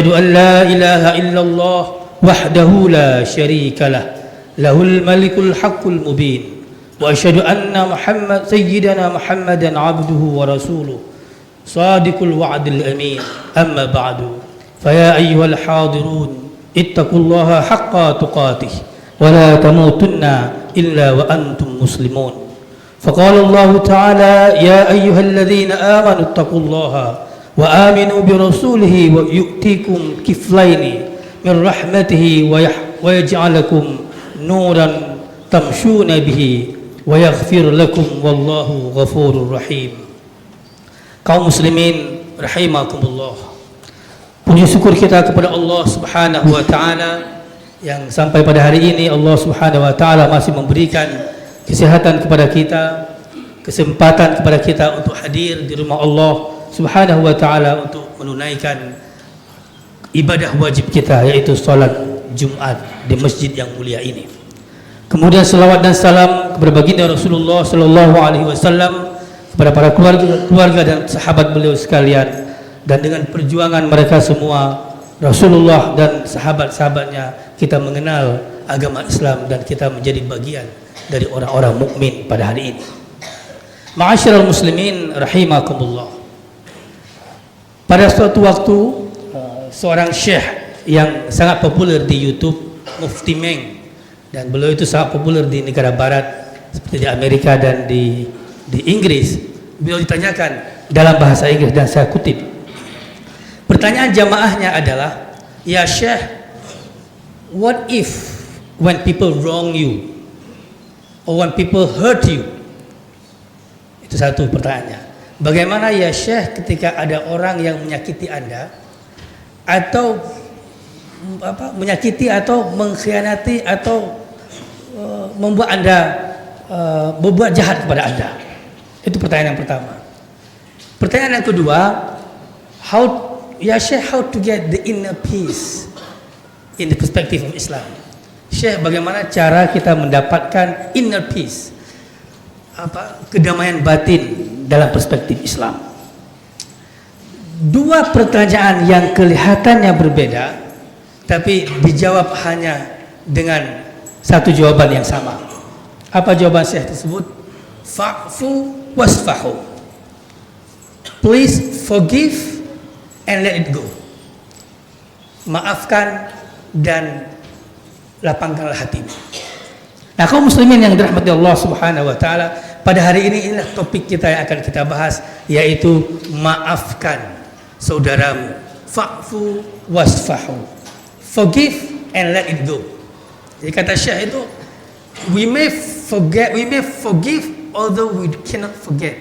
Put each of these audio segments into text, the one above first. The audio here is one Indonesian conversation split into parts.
أشهد أن لا إله إلا الله وحده لا شريك له له الملك الحق المبين وأشهد أن سيدنا محمدا عبده ورسوله صادق الوعد الأمين أما بعد فيا أيها الحاضرون اتقوا الله حق تقاته ولا تموتن إلا وأنتم مسلمون فقال الله تعالى يا أيها الذين آمنوا اتقوا الله وآمنوا برسوله ويؤتيكم كفلين من رحمته ويجعل لكم نورا تمشون به ويغفر لكم والله غفور رحيم. Kaum muslimin rahimakumullah, puji syukur kita kepada Allah Subhanahu wa taala yang sampai pada hari ini Allah Subhanahu wa taala masih memberikan kesehatan kepada kita, kesempatan kepada kita untuk hadir di rumah Allah Subhanahu wa taala untuk menunaikan ibadah wajib kita, yaitu salat Jumat di masjid yang mulia ini. Kemudian selawat dan salam kepada baginda Rasulullah sallallahu alaihi wasallam, kepada para keluarga dan sahabat beliau sekalian, dan dengan perjuangan mereka semua Rasulullah dan sahabat-sahabatnya kita mengenal agama Islam dan kita menjadi bagian dari orang-orang mukmin pada hari ini. Ma'asyiral muslimin rahimakumullah. Pada suatu waktu seorang syekh yang sangat populer di YouTube, Mufti Meng, dan beliau itu sangat populer di negara barat seperti di Amerika dan di Inggris. Beliau ditanyakan dalam bahasa Inggris dan saya kutip. Pertanyaan jamaahnya adalah, "Ya Syekh, what if when people wrong you or when people hurt you?" Itu satu pertanyaannya. Bagaimana ya Syekh ketika ada orang yang menyakiti Anda atau menyakiti atau mengkhianati atau membuat Anda berbuat jahat kepada Anda? Itu pertanyaan yang pertama. Pertanyaan yang kedua, how to get the inner peace in the perspective of Islam? Syekh, bagaimana cara kita mendapatkan inner peace, kedamaian batin dalam perspektif Islam? Dua pertanyaan yang kelihatannya berbeda, tapi dijawab hanya dengan satu jawaban yang sama. Apa jawaban Syekh tersebut? Fa'fu wasfahu. Please forgive and let it go. Maafkan dan lapangkanlah hatimu. Nah, kaum muslimin yang dirahmati Allah Subhanahu wa taala, pada hari ini inilah topik kita yang akan kita bahas, yaitu maafkan saudaramu. Fa'fu wasfahu. Forgive and let it go. Jadi kata Syekh itu, we may forgive although we cannot forget.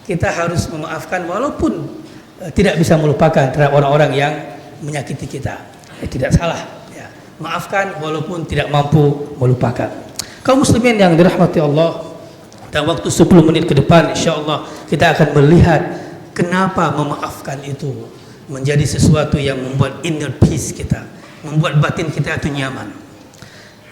Kita harus memaafkan walaupun tidak bisa melupakan terhadap orang-orang yang menyakiti kita. Tidak salah ya. Maafkan walaupun tidak mampu melupakan. Kaum muslimin yang dirahmati Allah, dalam waktu 10 menit ke depan insyaallah kita akan melihat kenapa memaafkan itu menjadi sesuatu yang membuat inner peace kita, membuat batin kita itu nyaman.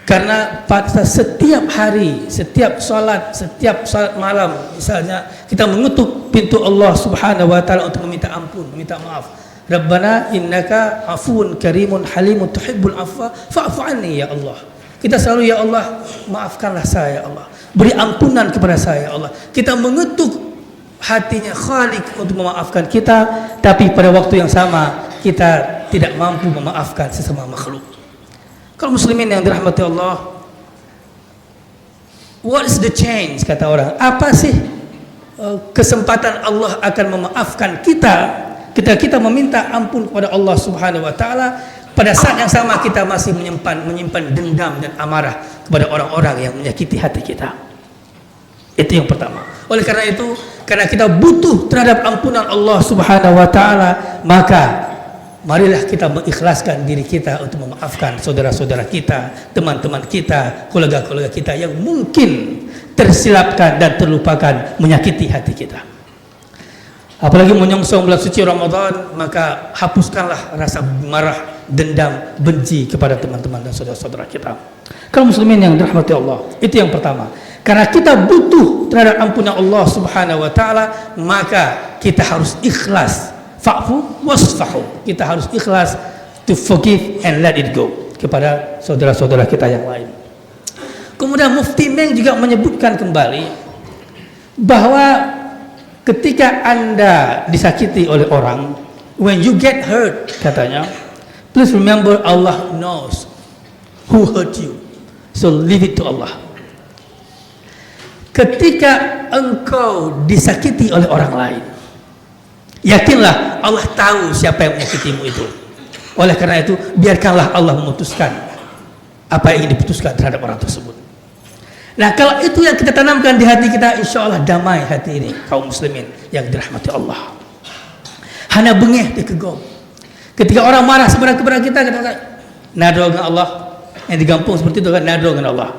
Karena pada setiap hari, setiap salat malam, misalnya kita mengetuk pintu Allah Subhanahu wa taala untuk meminta ampun, meminta maaf. Rabbana innaka afuwun karimun halimun tuhibbul afwa fa'fu anni ya Allah. Kita selalu ya Allah, maafkanlah saya ya Allah. Beri ampunan kepada saya ya Allah. Kita mengetuk hatinya Khalik untuk memaafkan kita, tapi pada waktu yang sama kita tidak mampu memaafkan sesama makhluk. Kalau muslimin yang dirahmati Allah, what is the change, kata orang? Apa sih kesempatan Allah akan memaafkan kita ketika kita meminta ampun kepada Allah Subhanahu wa taala, pada saat yang sama kita masih menyimpan dendam dan amarah kepada orang-orang yang menyakiti hati kita. Itu yang pertama. Oleh karena itu, karena kita butuh terhadap ampunan Allah Subhanahu wa taala, maka marilah kita mengikhlaskan diri kita untuk memaafkan saudara-saudara kita, teman-teman kita, kolega-kolega kita yang mungkin tersilapkan dan terlupakan menyakiti hati kita. Apalagi menyongsong bulan suci Ramadan, maka hapuskanlah rasa marah, dendam, benci kepada teman-teman dan saudara-saudara kita. Kalau muslimin yang dirahmati Allah, itu yang pertama. Karena kita butuh terhadap ampunan Allah Subhanahu wa taala, maka kita harus ikhlas. Fa'fu wasfahu. Kita harus ikhlas to forgive and let it go kepada saudara-saudara kita yang lain. Kemudian Mufti Meng juga menyebutkan kembali bahwa ketika Anda disakiti oleh orang, when you get hurt, katanya, please remember Allah knows who hurt you, so leave it to Allah. Ketika engkau disakiti oleh orang lain, yakinlah Allah tahu siapa yang menyakitimu itu. Oleh karena itu, biarkanlah Allah memutuskan apa yang ingin diputuskan terhadap orang tersebut. Nah, kalau itu yang kita tanamkan di hati kita, insya Allah damai hati ini, kaum muslimin yang dirahmati Allah. Hana bengeh di kegom. Ketika orang marah sebenarnya kepada kita katakan, nadro dengan Allah. Yang digampung seperti itu kan, nadro dengan Allah.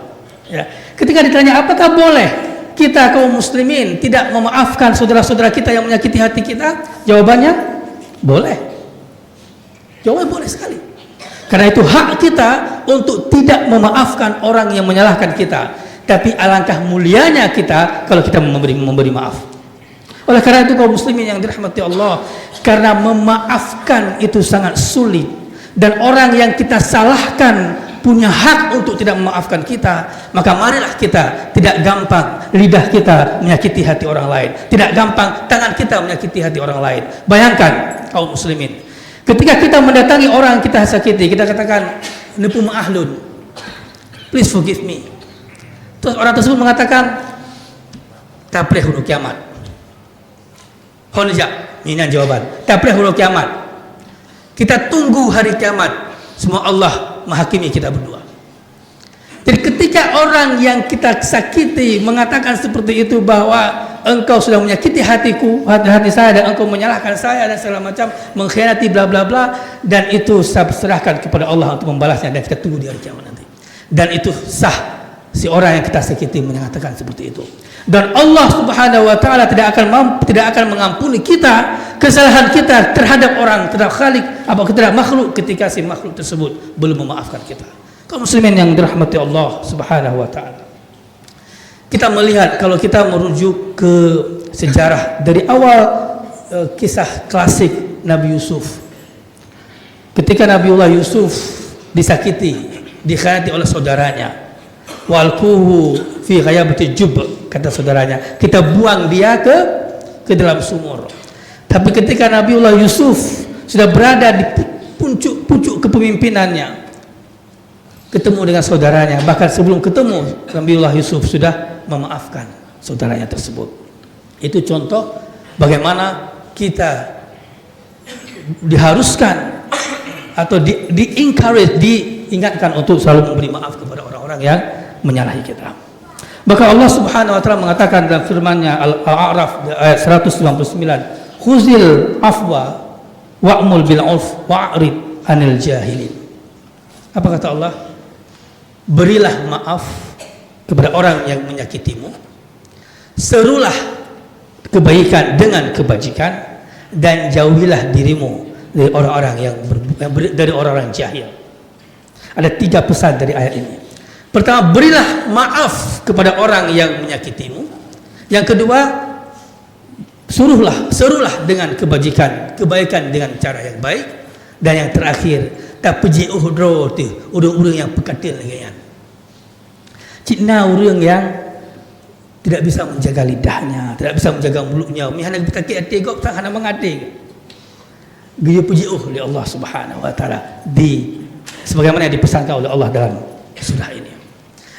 Ya. Ketika ditanya, apakah boleh kita kaum muslimin tidak memaafkan saudara-saudara kita yang menyakiti hati kita? Jawabannya, boleh. Jawabannya boleh sekali. Karena itu hak kita untuk tidak memaafkan orang yang menyalahkan kita. Tapi alangkah mulianya kita kalau kita memberi maaf. Oleh karena itu kaum muslimin yang dirahmati Allah, karena memaafkan itu sangat sulit, dan orang yang kita salahkan punya hak untuk tidak memaafkan kita, maka marilah kita tidak gampang lidah kita menyakiti hati orang lain, tidak gampang tangan kita menyakiti hati orang lain. Bayangkan kaum muslimin, ketika kita mendatangi orang yang kita sakiti, kita katakan, nepu ma'ahlun, please forgive me. Terus orang tersebut mengatakan, tapreh hulu kiamat. Honjak, ini jawaban. Tapreh hulu kiamat. Kita tunggu hari kiamat. Semua Allah menghakimi kita berdua. Jadi ketika orang yang kita sakiti mengatakan seperti itu, bahwa engkau sudah menyakiti hatiku, hati saya, dan engkau menyalahkan saya dan segala macam, mengkhianati bla bla bla, dan itu saya serahkan kepada Allah untuk membalasnya, dan kita tunggu di hari kiamat nanti. Dan itu sah si orang yang kita sakiti mengatakan seperti itu. Dan Allah Subhanahu wa taala tidak akan mengampuni kita kesalahan kita terhadap orang, terhadap khalik atau terhadap makhluk ketika si makhluk tersebut belum memaafkan kita. Kaum muslimin yang dirahmati Allah Subhanahu wa taala, kita melihat kalau kita merujuk ke sejarah dari awal kisah klasik Nabi Yusuf. Ketika Nabiullah Yusuf disakiti, dikhianati oleh saudaranya, walquhu fi ghayabati jub, kata saudaranya, kita buang dia ke dalam sumur. Tapi ketika Nabiullah Yusuf sudah berada di puncuk kepemimpinannya, ketemu dengan saudaranya, bahkan sebelum ketemu Nabiullah Yusuf sudah memaafkan saudaranya tersebut. Itu contoh bagaimana kita diharuskan atau di-encourage, diingatkan untuk selalu memberi maaf kepada orang-orang yang menyalahi kita. Maka Allah Subhanahu wa taala mengatakan dalam firman-Nya Al-A'raf ayat 199, khuzil afwa wa'mul bil 'urf wa'rid 'anil jahilin. Apa kata Allah? Berilah maaf kepada orang yang menyakitimu, serulah kebaikan dengan kebajikan, dan jauhilah dirimu dari orang-orang dari orang-orang jahil. Ada 3 pesan dari ayat ini. Pertama, berilah maaf kepada orang yang menyakitimu. Yang kedua, serulah dengan kebajikan, kebaikan dengan cara yang baik. Dan yang terakhir, tapuji uhdro tu, urang-urang yang pekatil lagi. Cina urang yang tidak bisa menjaga lidahnya, tidak bisa menjaga mulutnya. Mihana kita tegok tak hana mengating. Dia puji oleh Allah Subhanahu wa taala sebagaimana yang dipesankan oleh Allah dalam surah ini.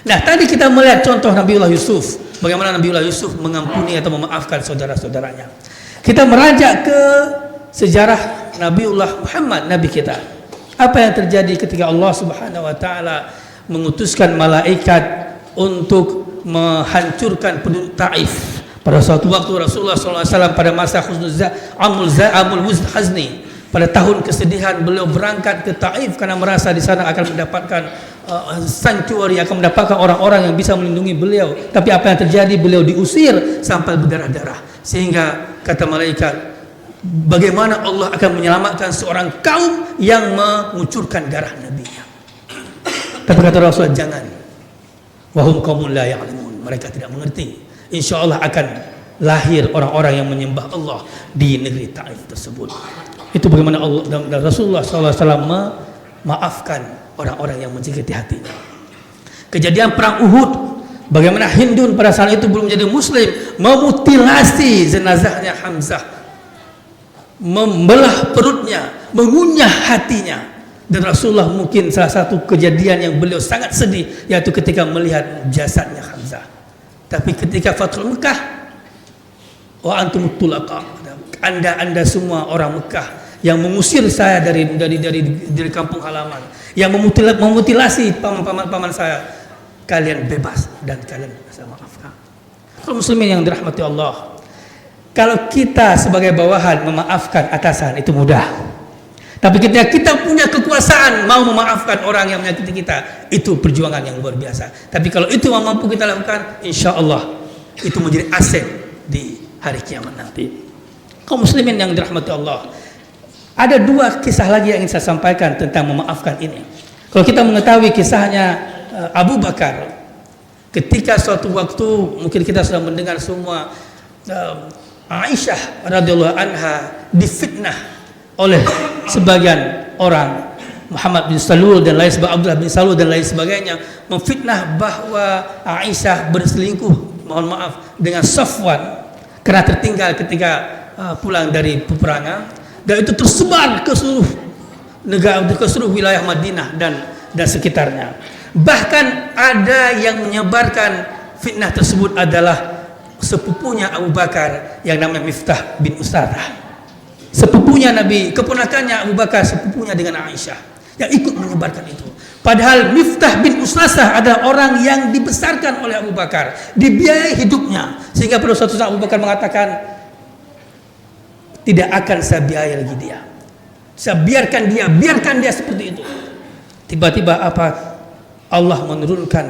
Nah, tadi kita melihat contoh Nabiullah Yusuf, bagaimana Nabiullah Yusuf mengampuni atau memaafkan saudara-saudaranya. Kita meranjak ke sejarah Nabiullah Muhammad, Nabi kita. Apa yang terjadi ketika Allah Subhanahu wa taala mengutuskan malaikat untuk menghancurkan penduduk Taif pada suatu waktu Rasulullah SAW pada masa Amul Hazni, pada tahun kesedihan, beliau berangkat ke Taif karena merasa di sana akan mendapatkan sanctuary, akan mendapatkan orang-orang yang bisa melindungi beliau. Tapi apa yang terjadi? Beliau diusir sampai berdarah-darah, sehingga kata malaikat, bagaimana Allah akan menyelamatkan seorang kaum yang mengucurkan darah nabinya? Tapi kata Rasul, jangan. Wahum qaumun la ya'lamun, mereka tidak mengerti. Insya Allah akan lahir orang-orang yang menyembah Allah di negeri Taif tersebut. Itu bagaimana Allah dan Rasulullah SAW memaafkan orang-orang yang menyakiti hatinya. Kejadian perang Uhud, bagaimana Hindun pada saat itu belum menjadi muslim memutilasi jenazahnya Hamzah, membelah perutnya, mengunyah hatinya. Dan Rasulullah mungkin salah satu kejadian yang beliau sangat sedih yaitu ketika melihat jasadnya Hamzah. Tapi ketika Fathul Mekah, wa antum tulaqa, anda semua orang Mekah yang mengusir saya dari kampung halaman, yang memutilasi paman saya, kalian bebas dan kalian bisa maafkan. Kalau muslimin yang dirahmati Allah, kalau kita sebagai bawahan memaafkan atasan itu mudah. Tapi ketika kita punya kekuasaan mau memaafkan orang yang menyakiti kita, itu perjuangan yang luar biasa. Tapi kalau itu mampu kita lakukan, insya Allah itu menjadi aset di hari kiamat nanti. Kaum muslimin yang dirahmati Allah, ada dua kisah lagi yang ingin saya sampaikan tentang memaafkan ini. Kalau kita mengetahui kisahnya Abu Bakar, ketika suatu waktu mungkin kita sudah mendengar semua, Aisyah radhiyallahu anha difitnah oleh sebagian orang, Muhammad bin Salul dan lain sebagainya, Abdullah bin Salul dan lain sebagainya, memfitnah bahwa Aisyah berselingkuh, mohon maaf, dengan Safwan karena tertinggal ketika pulang dari peperangan, dan itu tersebar ke seluruh negara, ke seluruh wilayah Madinah dan sekitarnya. Bahkan ada yang menyebarkan fitnah tersebut adalah sepupunya Abu Bakar yang namanya Miftah bin Usarah. Sepupunya Nabi, keponakannya Abu Bakar, sepupunya dengan Aisyah, yang ikut menyebarkan itu. Padahal Miftah bin Usasah adalah orang yang dibesarkan oleh Abu Bakar, dibiayai hidupnya, sehingga pada suatu saat Abu Bakar mengatakan, tidak akan saya biayai lagi dia, saya biarkan dia seperti itu. Tiba-tiba apa? Allah menurunkan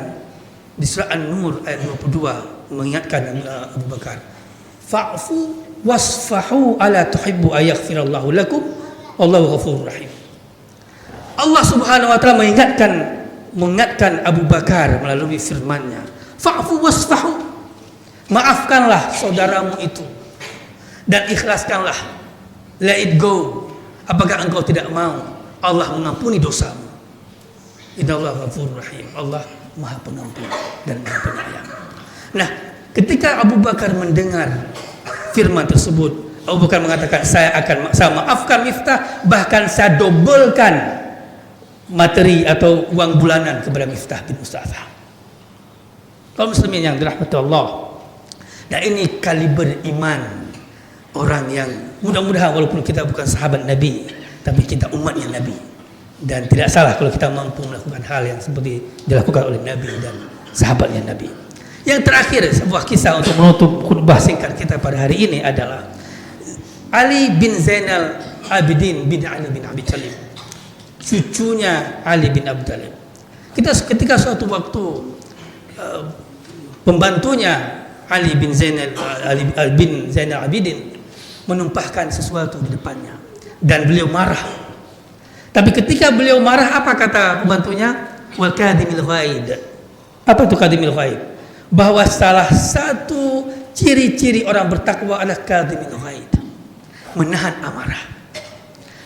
di surah An-Nur ayat 22 mengingatkan Abu Bakar, fa'fu wasfahu ala tuhibbu ayaghfirallahu lakum wallahu ghafurur rahim. Allah Subhanahu wa taala mengingatkan Abu Bakar melalui firman-Nya, fa'fu wasfahu, maafkanlah saudaramu itu dan ikhlaskanlah, let it go. Apakah engkau tidak mau Allah mengampuni dosamu? Innallaha ghafurur rahim. Allah Maha Pengampun dan Maha Penyayang. Nah, ketika Abu Bakar mendengar firman tersebut, Abu Bakar mengatakan, saya maafkan Miftah, bahkan saya dobelkan materi atau uang bulanan kepada Miftah bin Usasah. Kaum muslimin yang dirahmati Allah, nah ini kaliber iman orang yang mudah-mudahan walaupun kita bukan sahabat Nabi, tapi kita umatnya Nabi, dan tidak salah kalau kita mampu melakukan hal yang seperti dilakukan oleh Nabi dan sahabatnya Nabi. Yang terakhir, sebuah kisah untuk menutup khutbah singkat kita pada hari ini adalah Ali bin Zainal Abidin bin Ali bin Abi Thalib, cucunya Ali bin Abi Thalib. Ketika suatu waktu pembantunya Ali bin Zainal Abidin menumpahkan sesuatu di depannya dan beliau marah. Tapi ketika beliau marah, apa kata pembantunya? Wal kadhimil ghaid. Apa itu kadhimil ghaid? Bahwa salah satu ciri-ciri orang bertakwa adalah kadhimil ghaid, menahan amarah.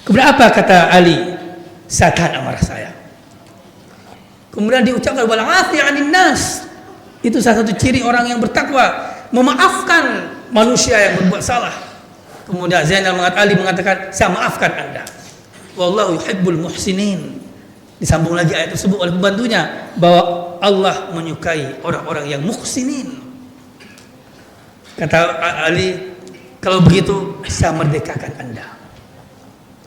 Kemudian apa kata Ali? Saya tahan amarah saya. Kemudian diucapkan wal afi 'anil nas. Itu salah satu ciri orang yang bertakwa, memaafkan manusia yang berbuat salah. Kemudian Ali mengatakan, saya maafkan Anda. Wallahu yuhibbul muhsinin. Disambung lagi ayat tersebut oleh pembantunya bahwa Allah menyukai orang-orang yang muhsinin. Kata Ali, kalau begitu saya merdekakan Anda.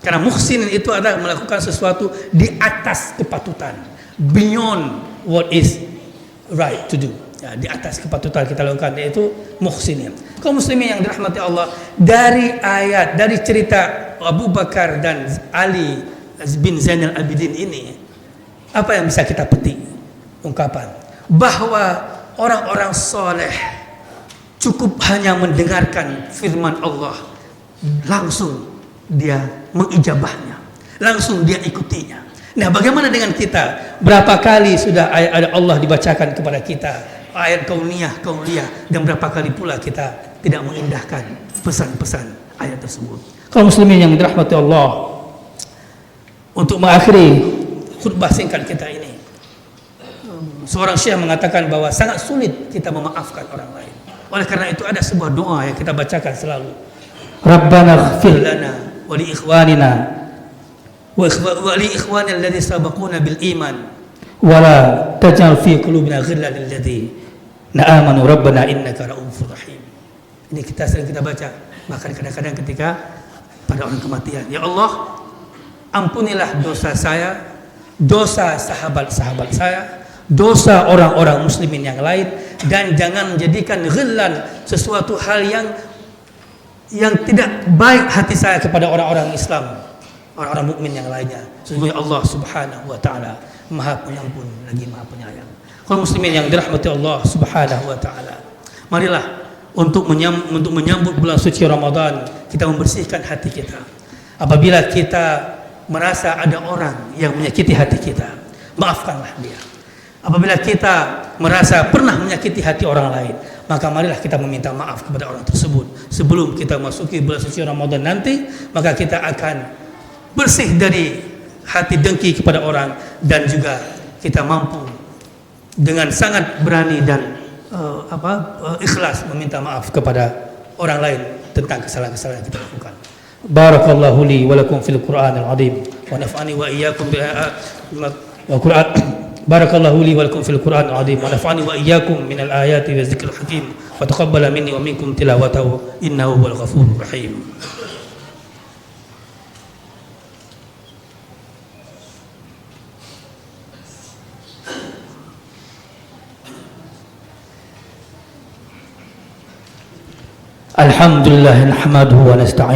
Karena muhsinin itu adalah melakukan sesuatu di atas kepatutan, beyond what is right to do. Ya, di atas kepatutan kita lakukan, yaitu muhsinin. Kaum muslimin yang dirahmati Allah, dari cerita Abu Bakar dan Ali bin Zainal Abidin ini, apa yang bisa kita petik? Ungkapan bahwa orang-orang soleh cukup hanya mendengarkan firman Allah, langsung dia mengijabahnya, langsung dia ikutinya. Nah, bagaimana dengan kita? Berapa kali sudah ayat Allah dibacakan kepada kita, ayat kauniyah, dan berapa kali pula kita tidak mengindahkan pesan-pesan ayat tersebut. Kaum muslimin yang dirahmati Allah, untuk mengakhiri khutbah singkat kita ini, seorang syekh mengatakan bahwa sangat sulit kita memaafkan orang lain. Oleh karena itu ada sebuah doa yang kita bacakan selalu. Rabbana ighfir lana wa li ikhwanina wa li ikhwanina alladhi sabaquna bil iman wa la taj'al fi qulubina ghillan lil ladzina amanu rabbana innaka ra'ufur rahim. Ini kita sering kita baca, bahkan kadang-kadang ketika pada orang kematian. Ya Allah, ampunilah dosa saya, dosa sahabat-sahabat saya, dosa orang-orang muslimin yang lain, dan jangan menjadikan ghillan, sesuatu hal yang tidak baik hati saya kepada orang-orang Islam, orang-orang mukmin yang lainnya. Sesungguhnya Allah Subhanahu wa taala Maha Pengampun lagi Maha Penyayang. Kaum muslimin yang dirahmati Allah Subhanahu wa taala, marilah untuk menyambut bulan suci Ramadan, kita membersihkan hati kita. Apabila kita merasa ada orang yang menyakiti hati kita, maafkanlah dia. Apabila kita merasa pernah menyakiti hati orang lain, maka marilah kita meminta maaf kepada orang tersebut. Sebelum kita masuki bulan suci Ramadan nanti, maka kita akan bersih dari hati dengki kepada orang, dan juga kita mampu dengan sangat berani dan ikhlas meminta maaf kepada orang lain tentang kesalahan-kesalahan yang kita lakukan. Barakallahu li wa lakum fil Qur'anil azim wa nafa'ani wa iyyakum bil Qur'an. Barakallahu li wa lakum fil Qur'anil azim wa nafa'ani wa iyyakum minal ayati wa dzikril hakim wa taqabbala minni wa minkum tilawatahu innahu huwal ghafurur rahim. Alhamdulillah nahmaduhu wa nasta'in